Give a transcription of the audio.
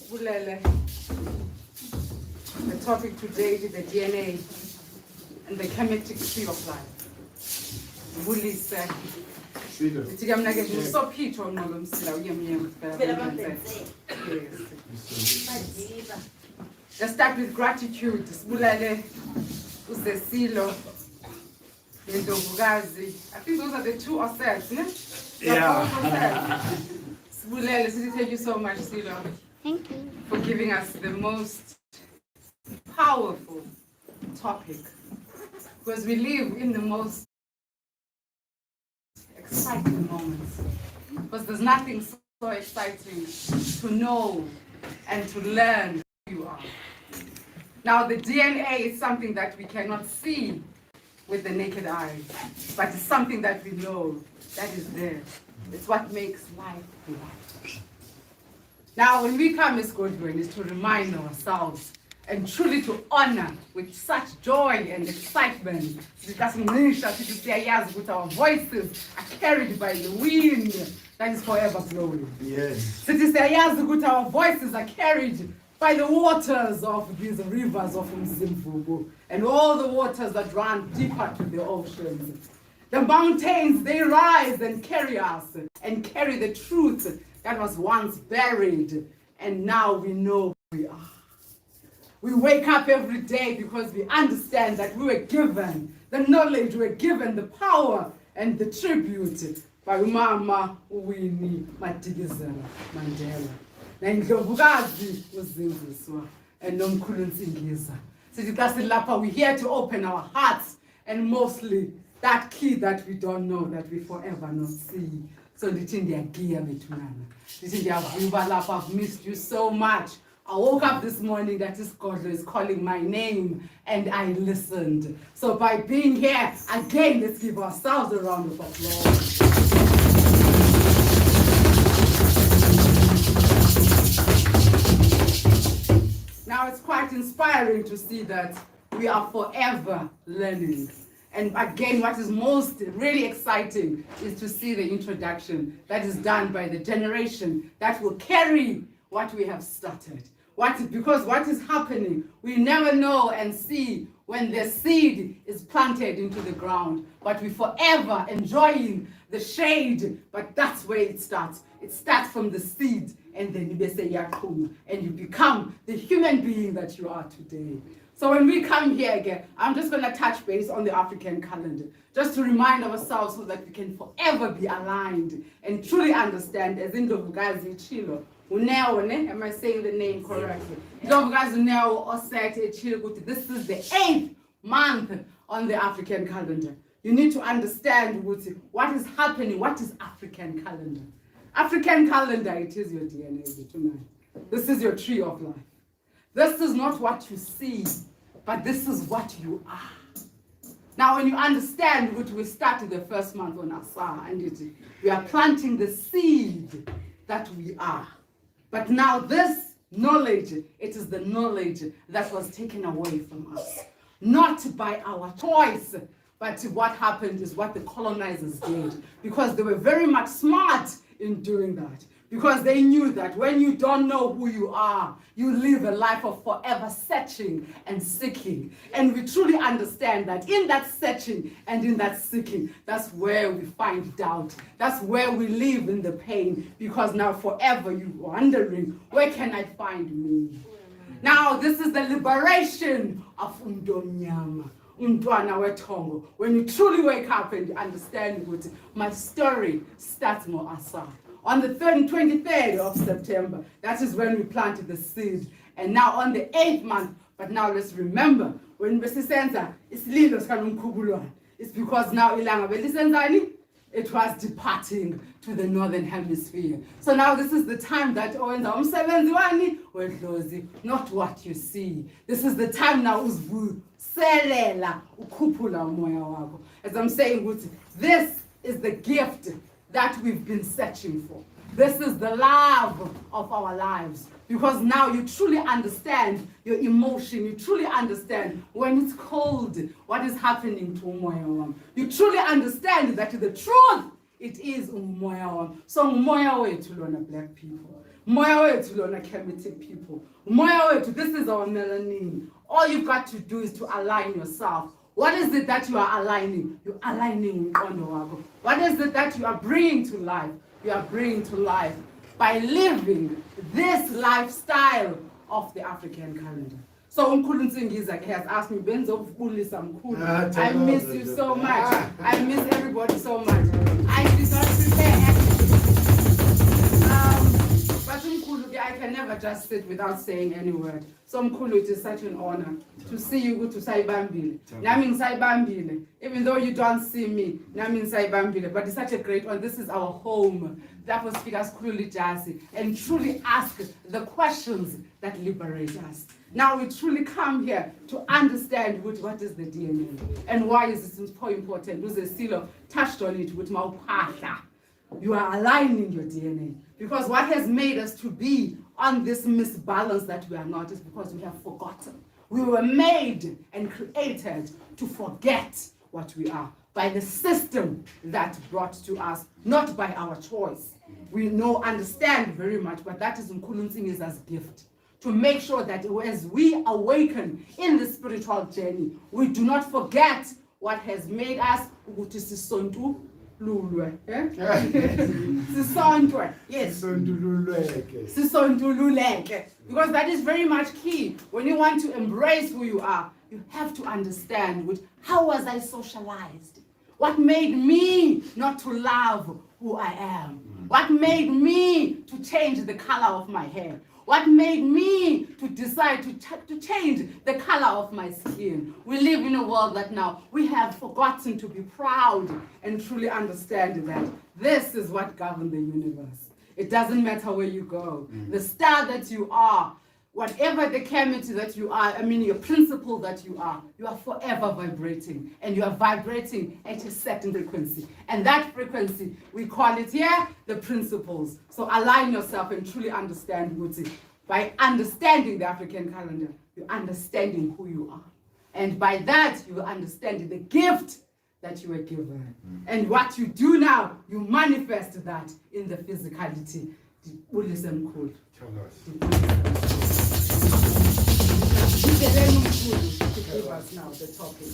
Bulele. The topic today is the DNA and the Kemetic tree of life. Bulise. So Peter on Yemuyemu. Let's start with gratitude. Bulele. Usesilo. Ndlovukazi. I think those are the two ourselves, ne? Yeah. Thank you so much, Silo. Thank you. For giving us the most powerful topic. Because we live in the most exciting moments. Because there's nothing so exciting to know and to learn who you are. Now, the DNA is something that we cannot see with the naked eye, but it's something that we know that is there. It's what makes life life. Now, when we come as Godwin, is to remind ourselves and truly to honor with such joy and excitement. Our voices are carried by the wind that is forever blowing. Yes. Our voices are carried by the waters of these rivers of Mzimvubu and all the waters that run deeper to the oceans. The mountains, they rise and carry us and carry the truth that was once buried, and now we know who we are. We wake up every day because we understand that we were given the knowledge, we were given the power and the tribute by Mama Winnie Madikizela Mandela. Ndlovukazi uzinziswa and nomkhulu Nsingiza. We're here to open our hearts and mostly that key that we don't know, that we forever not see. So I've missed you so much. I woke up this morning that this God is calling my name and I listened. So by being here, again, let's give ourselves a round of applause. Now it's quite inspiring to see that we are forever learning. And again, what is most really exciting is to see the introduction that is done by the generation that will carry what we have started. Because what is happening, we never know and see when the seed is planted into the ground, but we forever enjoying the shade, but that's where it starts. It starts from the seed, and then you say yakum, and you become the human being that you are today. So when we come here again, I'm just going to touch base on the African calendar, just to remind ourselves so that we can forever be aligned and truly understand, as Ndlovukazi Chilo, am I saying the name correctly? Ndlovukazi Chilo, this is the 8th month on the African calendar. You need to understand what is happening, what is African calendar. African calendar, it is your DNA tonight. This is your tree of life. This is not what you see, but this is what you are. Now, when you understand what we started the first month on Aaaah, and we are planting the seed that we are. But now this knowledge, it is the knowledge that was taken away from us. Not by our choice, but what happened is what the colonizers did. Because they were very much smart in doing that. Because they knew that when you don't know who you are, you live a life of forever searching and seeking. And we truly understand that in that searching and in that seeking, that's where we find doubt. That's where we live in the pain. Because now forever you're wondering, where can I find me? Now this is the liberation of Umdonyama. When you truly wake up and you understand what my story starts more Aaaah. On the 23rd of September, that is when we planted the seed. And now on the 8th month, but now let's remember, when we senza it's because now it was departing to the northern hemisphere. So now this is the time that not what you see. This is the time now as I'm saying, this is the gift that we've been searching for. This is the love of our lives. Because now you truly understand your emotion. You truly understand when it's cold, what is happening to umoya. You truly understand that the truth, it is umoya. So umoya wethu lona black people. Moya wethu lona Kemetic people. Moya wethu, this is our melanin. All you've got to do is to align yourself. What is it that you are aligning? You're aligning umqondo wakho. What is it that you are bringing to life? You are bringing to life by living this lifestyle of the African calendar. So Mkhulu Ntsingiza has asked me, Benzo Fulisa Mkhulu, I miss you so much. I miss everybody so much. I did not prepare but Mkhulu, I can never just sit without saying any word. So Mkhulu, it is such an honor to see you go to Saibambile. Nami Saibambile. Even though you don't see me, Nami Saibambile. But it's such a great one. This is our home. That was speakers Khululi Jasi, and truly ask the questions that liberate us. Now we truly come here to understand what is the DNA and why is this so important. Uze Silo touched on it with Maupahla. You are aligning your DNA, because what has made us to be on this misbalance that we are not is because we have forgotten. We were made and created to forget what we are by the system that brought to us, not by our choice. We understand very much, but that is Mkhulu Ntsingiza's gift, to make sure that as we awaken in the spiritual journey, we do not forget what has made us ukuthi sisontu lulwe. Sisontwe. Yes. Sisontululeke. Because that is very much key. When you want to embrace who you are, you have to understand how was I socialized? What made me not to love who I am? What made me to change the color of my hair? What made me to decide to change the color of my skin? We live in a world that now we have forgotten to be proud and truly understand that this is what governs the universe. It doesn't matter where you go. The star that you are, whatever the Kemetic that you are, your principle that you are forever vibrating. And you are vibrating at a certain frequency. And that frequency, we call it here, the principles. So align yourself and truly understand Muti. By understanding the African calendar, you're understanding who you are. And by that, you understand the gift that you were given. And what you do now, you manifest that in the physicality. Listen, cool. To give us now the topic.